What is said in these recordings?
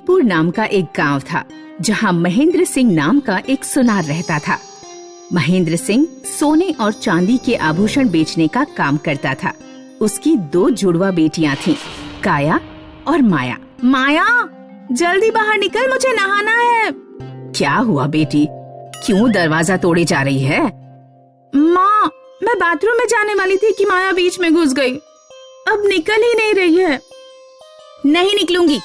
वीरपुर नाम का एक गांव था जहां महेंद्र सिंह नाम का एक सुनार रहता था। महेंद्र सिंह सोने और चांदी के आभूषण बेचने का काम करता था। उसकी 2 जुड़वा बेटियां थीं, काया और माया। माया, जल्दी बाहर निकल, मुझे नहाना है। क्या हुआ बेटी, क्यों दरवाजा तोड़े जा रही है? माँ, मैं बाथरूम में जाने वाली थी कि माया बीच में घुस गई। अब निकल ही नहीं रही है। नहीं निकलूंगी।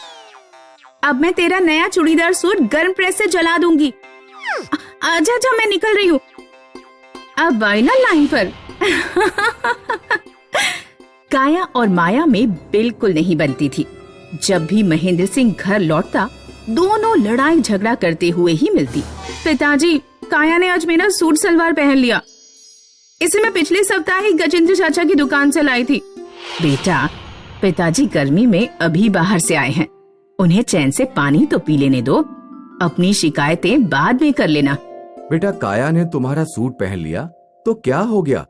अब मैं तेरा नया चूड़ीदार सूट गर्म प्रेस से जला दूंगी। आजा जा, मैं निकल रही हूँ। अब आई ना लाइन पर। काया और माया में बिल्कुल नहीं बनती थी। जब भी महेंद्र सिंह घर लौटता, दोनों लड़ाई झगड़ा करते हुए ही मिलती। पिताजी, काया ने आज मेरा सूट सलवार पहन लिया। इसे मैं पिछले सप्ताह ही गजेंद्र चाचा की दुकान से लाई थी। बेटा, पिताजी गर्मी में अभी बाहर से आए हैं, उन्हें चैन से पानी तो पी लेने दो। अपनी शिकायतें बाद में कर लेना। बेटा, काया ने तुम्हारा सूट पहन लिया तो क्या हो गया?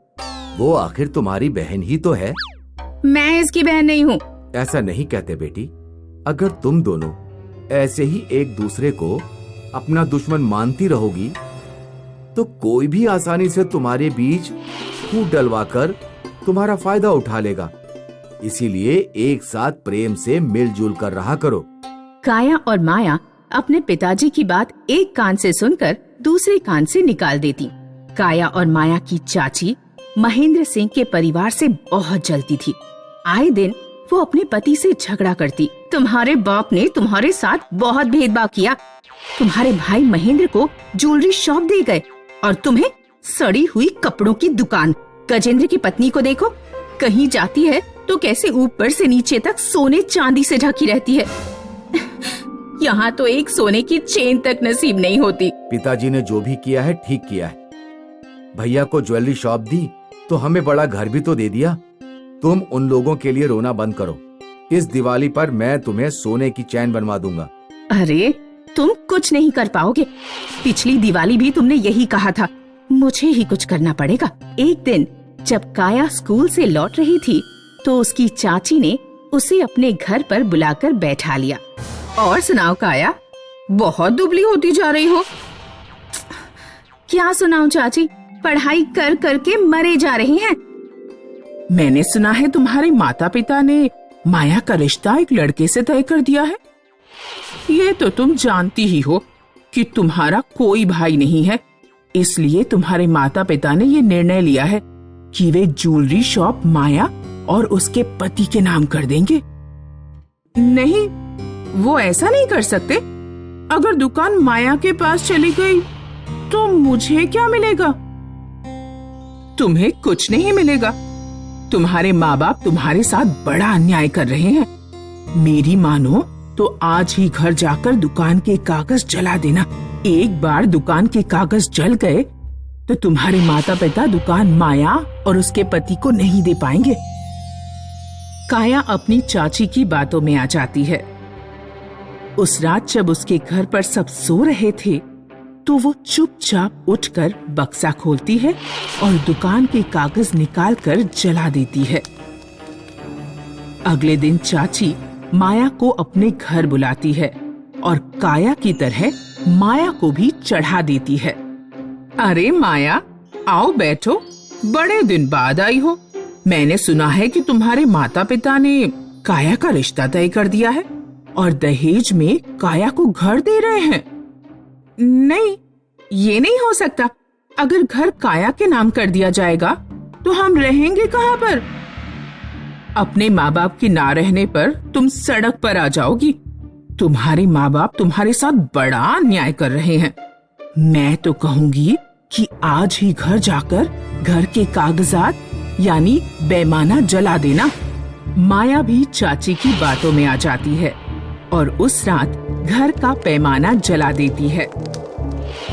वो आखिर तुम्हारी बहन ही तो है। मैं इसकी बहन नहीं हूँ। ऐसा नहीं कहते बेटी। अगर तुम दोनों ऐसे ही एक दूसरे को अपना दुश्मन मानती रहोगी तो कोई भी आसानी से तुम्हारे बीच फूट डलवाकर तुम्हारा फायदा उठा लेगा। इसीलिए एक साथ प्रेम से मिलजुल कर रहा करो। काया और माया अपने पिताजी की बात एक कान से सुनकर दूसरे कान से निकाल देती। काया और माया की चाची महेंद्र सिंह के परिवार से बहुत जलती थी। आए दिन वो अपने पति से झगड़ा करती। तुम्हारे बाप ने तुम्हारे साथ बहुत भेदभाव किया। तुम्हारे भाई महेंद्र को ज्वेलरी शॉप दे गए और तुम्हें सड़ी हुई कपड़ों की दुकान। गजेंद्र की पत्नी को देखो, कहीं जाती है तो कैसे ऊपर से नीचे तक सोने चांदी से ढकी रहती है। यहाँ तो एक सोने की चेन तक नसीब नहीं होती। पिताजी ने जो भी किया है ठीक किया है। भैया को ज्वेलरी शॉप दी तो हमें बड़ा घर भी तो दे दिया। तुम उन लोगों के लिए रोना बंद करो। इस दिवाली पर मैं तुम्हें सोने की चैन बनवा दूंगा। अरे, तुम कुछ नहीं कर पाओगे। पिछली दिवाली भी तुमने यही कहा था। मुझे ही कुछ करना पड़ेगा। एक दिन जब काया स्कूल से लौट रही थी तो उसकी चाची ने उसे अपने घर पर बुलाकर बैठा लिया। और सुनाओ काया, बहुत दुबली होती जा रही हो। क्या सुनाऊं चाची, पढ़ाई कर करके मरे जा रही हैं। मैंने सुना है तुम्हारे माता पिता ने माया का रिश्ता एक लड़के से तय कर दिया है। ये तो तुम जानती ही हो कि तुम्हारा कोई भाई नहीं है, इसलिए तुम्हारे माता पिता ने ये निर्णय लिया है कि वे ज्वेलरी शॉप माया और उसके पति के नाम कर देंगे। नहीं, वो ऐसा नहीं कर सकते। अगर दुकान माया के पास चली गई तो मुझे क्या मिलेगा? तुम्हें कुछ नहीं मिलेगा। तुम्हारे माँ बाप तुम्हारे साथ बड़ा अन्याय कर रहे हैं। मेरी मानो तो आज ही घर जाकर दुकान के कागज जला देना। एक बार दुकान के कागज जल गए तो तुम्हारे माता पिता दुकान माया और उसके पति को नहीं दे पाएंगे। काया अपनी चाची की बातों में आ जाती है। उस रात जब उसके घर पर सब सो रहे थे तो वो चुपचाप उठकर बक्सा खोलती है और दुकान के कागज निकालकर जला देती है। अगले दिन चाची माया को अपने घर बुलाती है और काया की तरह माया को भी चढ़ा देती है। अरे माया, आओ बैठो, बड़े दिन बाद आई हो। मैंने सुना है कि तुम्हारे माता पिता ने काया का रिश्ता तय कर दिया है और दहेज में काया को घर दे रहे हैं। नहीं, ये नहीं हो सकता। अगर घर काया के नाम कर दिया जाएगा तो हम रहेंगे कहाँ पर? अपने माँ बाप के ना रहने पर तुम सड़क पर आ जाओगी। तुम्हारे माँ बाप तुम्हारे साथ बड़ा अन्याय कर रहे हैं। मैं तो कहूँगी कि आज ही घर जाकर घर के कागजात यानी बेमाना जला देना। माया भी चाची की बातों में आ जाती है और उस रात घर का पैमाना जला देती है।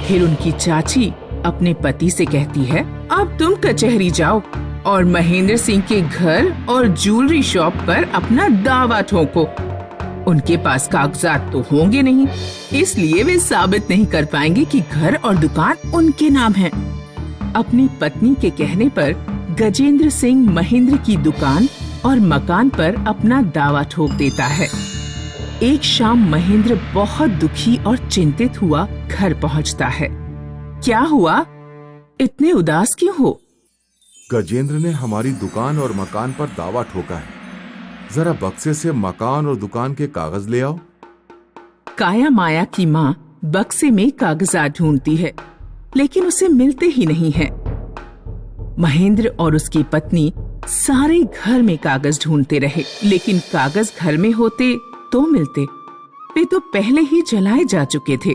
फिर उनकी चाची अपने पति से कहती है, अब तुम कचहरी जाओ और महेंद्र सिंह के घर और ज्वेलरी शॉप पर अपना दावा ठोको। उनके पास कागजात तो होंगे नहीं, इसलिए वे साबित नहीं कर पाएंगे कि घर और दुकान उनके नाम है। अपनी पत्नी के कहने पर गजेंद्र सिंह महेंद्र की दुकान और मकान पर अपना दावा ठोक देता है। एक शाम महेंद्र बहुत दुखी और चिंतित हुआ घर पहुंचता है। क्या हुआ? इतने उदास क्यों हो? गजेंद्र ने हमारी दुकान और मकान पर दावा ठोका है। जरा बक्से से मकान और दुकान के कागज ले आओ। काया माया की माँ बक्से में कागजात ढूंढती है, लेकिन उसे मिलते ही नहीं है। महेंद्र और उसकी पत्नी सारे घर में कागज ढूंढते रहे, लेकिन कागज घर में होते तो मिलते, वे तो पहले ही जलाए जा चुके थे।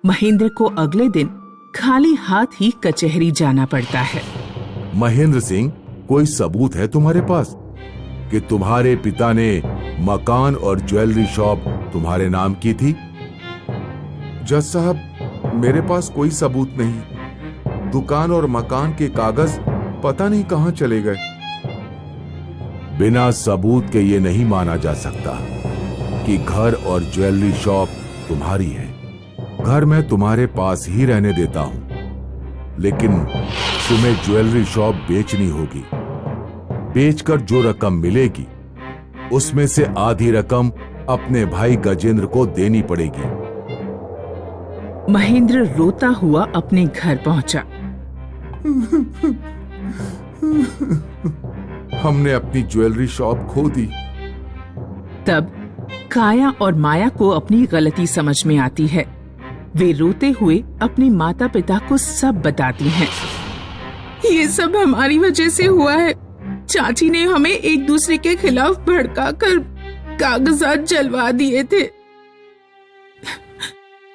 महेंद्र को अगले दिन खाली हाथ ही कचहरी जाना पड़ता है। महेंद्र सिंह, कोई सबूत है तुम्हारे पास कि तुम्हारे पिता ने मकान और ज्वेलरी शॉप तुम्हारे नाम की थी? जज साहब, मेरे पास कोई सबूत नहीं। दुकान और मकान के कागज पता नहीं कहां चले गए। बिना सबूत के ये नहीं माना जा सकता कि घर और ज्वेलरी शॉप तुम्हारी है। घर मैं तुम्हारे पास ही रहने देता हूं, लेकिन तुम्हें ज्वेलरी शॉप बेचनी होगी। बेचकर जो रकम मिलेगी उसमें से आधी रकम अपने भाई गजेंद्र को देनी पड़ेगी। महेंद्र रोता हुआ अपने घर पहुंचा। हमने अपनी ज्वेलरी शॉप खो दी। तब काया और माया को अपनी गलती समझ में आती है। वे रोते हुए अपने माता पिता को सब बताती हैं। ये सब हमारी वजह से हुआ है। चाची ने हमें एक दूसरे के खिलाफ भड़काकर कागजात जलवा दिए थे।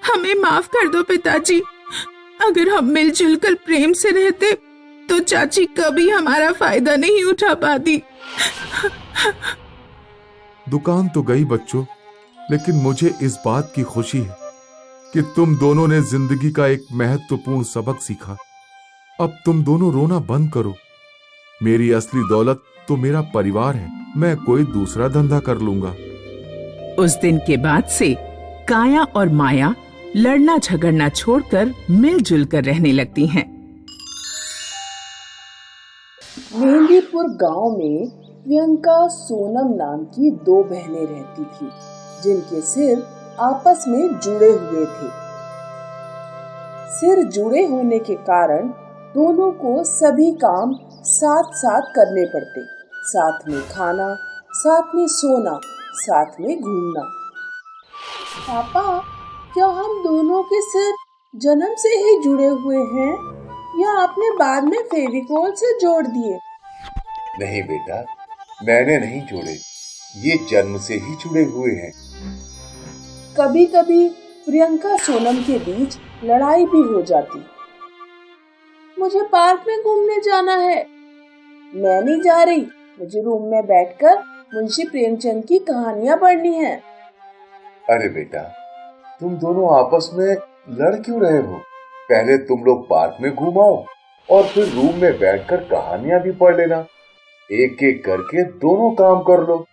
हमें माफ कर दो पिताजी। अगर हम मिलजुल कर प्रेम से रहते तो चाची कभी हमारा फायदा नहीं उठा पाती। दुकान तो गई बच्चों, लेकिन मुझे इस बात की खुशी है कि तुम दोनों ने जिंदगी का एक महत्वपूर्ण सबक सीखा। अब तुम दोनों रोना बंद करो। मेरी असली दौलत तो मेरा परिवार है। मैं कोई दूसरा धंधा कर लूंगा। उस दिन के बाद से काया और माया लड़ना झगड़ना छोड़कर मिलजुल कर रहने लगती हैं। मेहंदीपुर गांव में प्रियंका सोनम नाम की दो बहनें रहती थी, जिनके सिर आपस में जुड़े हुए थे। सिर जुड़े होने के कारण दोनों को सभी काम साथ साथ करने पड़ते। साथ में खाना, साथ में सोना, साथ में घूमना। पापा, क्या हम दोनों के सिर जन्म से ही जुड़े हुए हैं या आपने बाद में फेविकोल से जोड़ दिए? नहीं बेटा, मैंने नहीं जोड़े, ये जन्म से ही जुड़े हुए हैं। कभी कभी प्रियंका सोनम के बीच लड़ाई भी हो जाती। मुझे पार्क में घूमने जाना है। मैं नहीं जा रही, मुझे रूम में बैठकर मुंशी प्रेमचंद की कहानियां पढ़नी है। अरे बेटा, तुम दोनों आपस में लड़ क्यों रहे हो? पहले तुम लोग पार्क में घूमाओ और फिर रूम में बैठकर कहानियां भी पढ़ लेना। एक एक करके दोनों काम कर लो।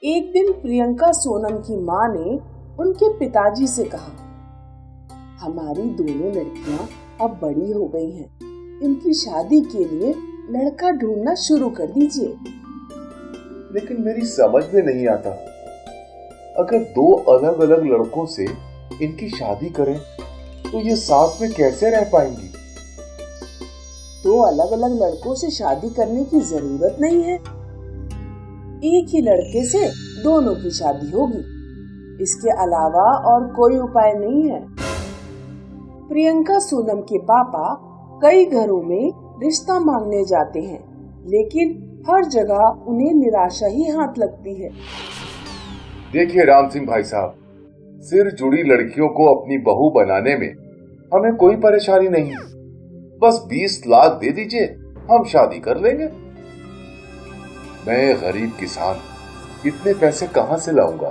एक दिन प्रियंका सोनम की माँ ने उनके पिताजी से कहा, हमारी दोनों लड़कियां अब बड़ी हो गई हैं, इनकी शादी के लिए लड़का ढूंढना शुरू कर दीजिए। लेकिन मेरी समझ में नहीं आता, अगर दो अलग अलग लड़कों से इनकी शादी करें तो ये साथ में कैसे रह पाएंगी? दो अलग अलग लड़कों से शादी करने की जरूरत नहीं है। एक ही लड़के से दोनों की शादी होगी। इसके अलावा और कोई उपाय नहीं है। प्रियंका सोनम के पापा कई घरों में रिश्ता मांगने जाते हैं, लेकिन हर जगह उन्हें निराशा ही हाथ लगती है। देखिए राम सिंह भाई साहब, सिर जुड़ी लड़कियों को अपनी बहू बनाने में हमें कोई परेशानी नहीं है। बस 20 लाख दे दीजिए, हम शादी कर लेंगे। मैं गरीब किसान इतने पैसे कहां से लाऊंगा?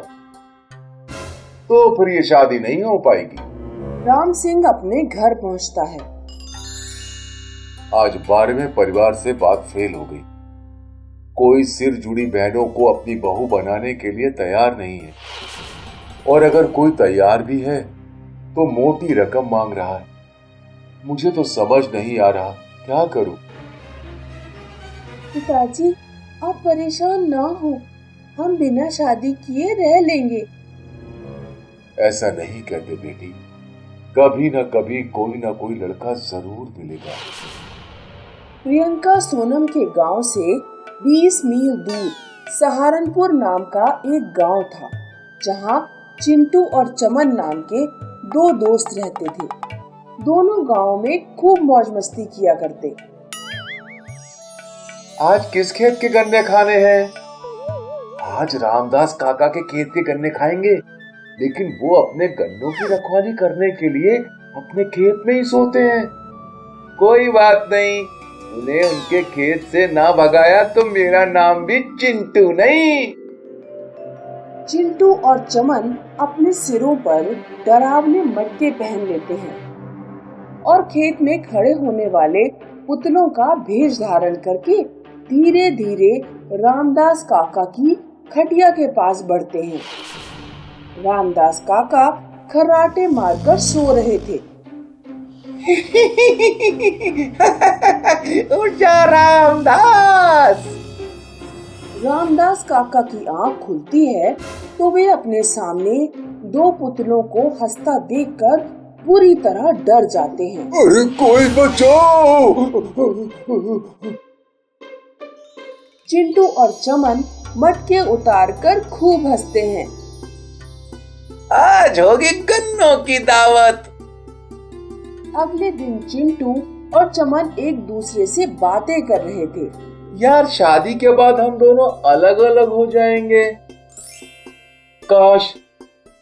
तो फिर ये शादी नहीं हो पाएगी। राम सिंह अपने घर पहुंचता है। आज 12वें परिवार से बात फेल हो गई। कोई सिर जुड़ी बहनों को अपनी बहू बनाने के लिए तैयार नहीं है, और अगर कोई तैयार भी है तो मोटी रकम मांग रहा है। मुझे तो समझ नहीं आ रहा क्या करूं। पिताजी, आप परेशान ना हो। हम बिना शादी किए रह लेंगे। ऐसा नहीं कहते बेटी, कभी न कभी कोई ना कोई लड़का जरूर मिलेगा। प्रियंका सोनम के गांव से 20 मील दूर सहारनपुर नाम का एक गांव था, जहां चिंटू और चमन नाम के दो दोस्त रहते थे। दोनों गांव में खूब मौज मस्ती किया करते। आज किस खेत के गन्ने खाने हैं? आज रामदास काका के खेत के गन्ने खाएंगे, लेकिन वो अपने गन्नों की रखवाली करने के लिए अपने खेत में ही सोते हैं। कोई बात नहीं, उन्हें उनके खेत से ना भगाया तो मेरा नाम भी चिंटू नहीं। चिंटू और चमन अपने सिरों पर डरावने मटके पहन लेते हैं और खेत में खड़े होने वाले पुतलों का भेष धारण करके धीरे धीरे रामदास काका की खटिया के पास बढ़ते हैं। रामदास काका खर्राटे मारकर सो रहे थे। उठ जा रामदास। रामदास काका की आंख खुलती है तो वे अपने सामने दो पुतलों को हंसता देखकर पूरी तरह डर जाते हैं। अरे कोई बचाओ! चिंटू और चमन मटके उतारकर खूब हंसते हैं। आज होगी गन्नों की दावत। अगले दिन चिंटू और चमन एक दूसरे से बातें कर रहे थे। यार, शादी के बाद हम दोनों अलग अलग हो जाएंगे। काश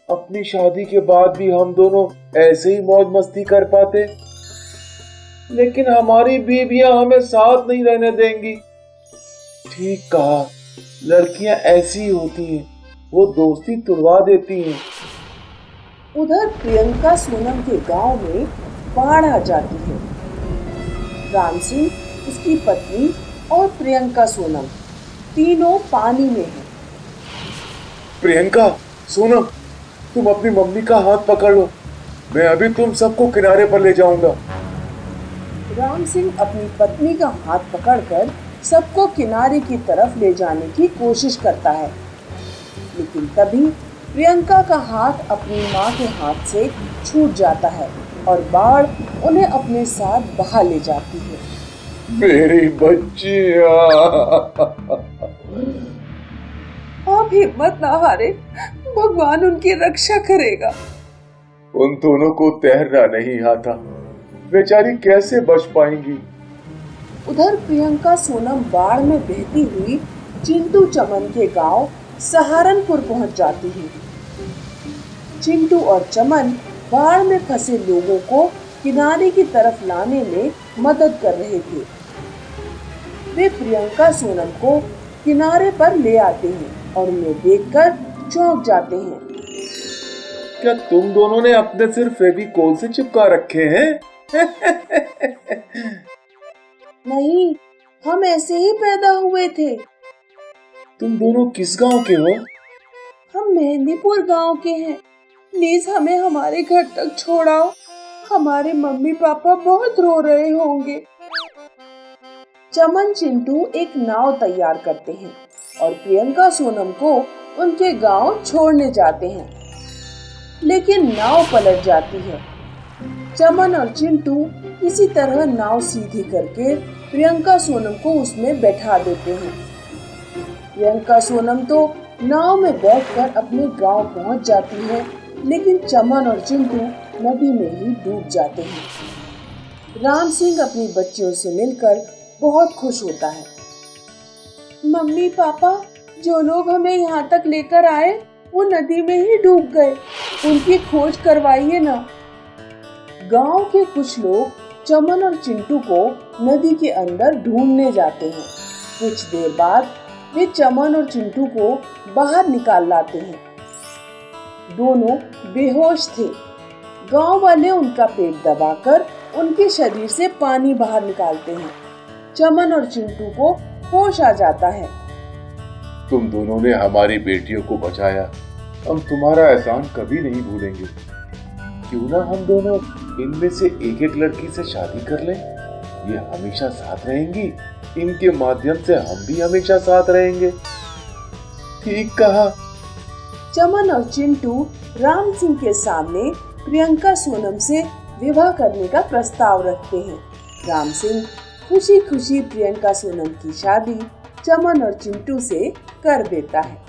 अपनी शादी के बाद भी हम दोनों ऐसे ही मौज मस्ती कर पाते, लेकिन हमारी बीवियां हमें साथ नहीं रहने देंगी। ठीक कहा, लड़कियां ऐसी ही होती हैं, वो दोस्ती तुड़वा देती हैं। उधर प्रियंका सोनम के गांव में बाढ़ आ जाती है। राम सिंह, उसकी पत्नी और प्रियंका सोनम तीनों पानी में हैं। प्रियंका, सोनम, तुम अपनी मम्मी का हाथ पकड़ लो, मैं अभी तुम सबको किनारे पर ले जाऊंगा। राम सिंह अपनी पत्नी का हाथ पकड़कर सबको किनारे की तरफ ले जाने की कोशिश करता है, लेकिन तभी प्रियंका का हाथ अपनी माँ के हाथ से छूट जाता है और बाढ़ उन्हें अपने साथ बहा ले जाती है। मेरी बच्चियां। आप हिम्मत ना हारे, भगवान उनकी रक्षा करेगा। उन दोनों को तैरना नहीं आता, बेचारी कैसे बच पाएंगी। उधर प्रियंका सोनम बाढ़ में बहती हुई चिंटू चमन के गांव सहारनपुर पहुंच जाती है। चिंटू और चमन बाढ़ में फंसे लोगों को किनारे की तरफ लाने में मदद कर रहे थे। वे प्रियंका सोनम को किनारे पर ले आते हैं और उन्हें देखकर चौंक जाते हैं। क्या तुम दोनों ने अपने सिर फेविकोल से चिपका रखे हैं? नहीं, हम ऐसे ही पैदा हुए थे। तुम दोनों किस गांव के हो? हम मेहंदीपुर गांव के हैं। प्लीज हमें हमारे घर तक छोड़ाओ, हमारे मम्मी पापा बहुत रो रहे होंगे। चमन चिंटू एक नाव तैयार करते हैं और प्रियंका सोनम को उनके गांव छोड़ने जाते हैं, लेकिन नाव पलट जाती है। चमन और चिंटू किसी तरह नाव सीधी करके प्रियंका सोनम को उसमें बैठा देते हैं। प्रियंका सोनम तो नाव में बैठकर अपने गांव पहुंच जाती है, लेकिन चमन और चिंटू नदी में ही डूब जाते हैं। राम सिंह अपनी बच्चियों से मिलकर बहुत खुश होता है। मम्मी पापा, जो लोग हमें यहाँ तक लेकर आए वो नदी में ही डूब गए, उनकी खोज करवाइए ना। गांव के कुछ लोग चमन और चिंटू को नदी के अंदर ढूंढने जाते हैं। कुछ देर बाद वे चमन और चिंटू को बाहर निकाल लाते हैं। दोनों बेहोश थे। गांव वाले उनका पेट दबाकर उनके शरीर से पानी बाहर निकालते हैं। चमन और चिंटू को होश आ जाता है। तुम दोनों ने हमारी बेटियों को बचाया, हम तुम्हारा एहसान कभी नहीं भूलेंगे। क्यों ना हम दोनों इनमें से एक एक लड़की से शादी कर लें? ये हमेशा साथ रहेंगी, इनके माध्यम से हम भी हमेशा साथ रहेंगे। ठीक कहा। चमन और चिंटू राम सिंह के सामने प्रियंका सोनम से विवाह करने का प्रस्ताव रखते हैं। राम सिंह खुशी खुशी प्रियंका सोनम की शादी चमन और चिंटू से कर देता है।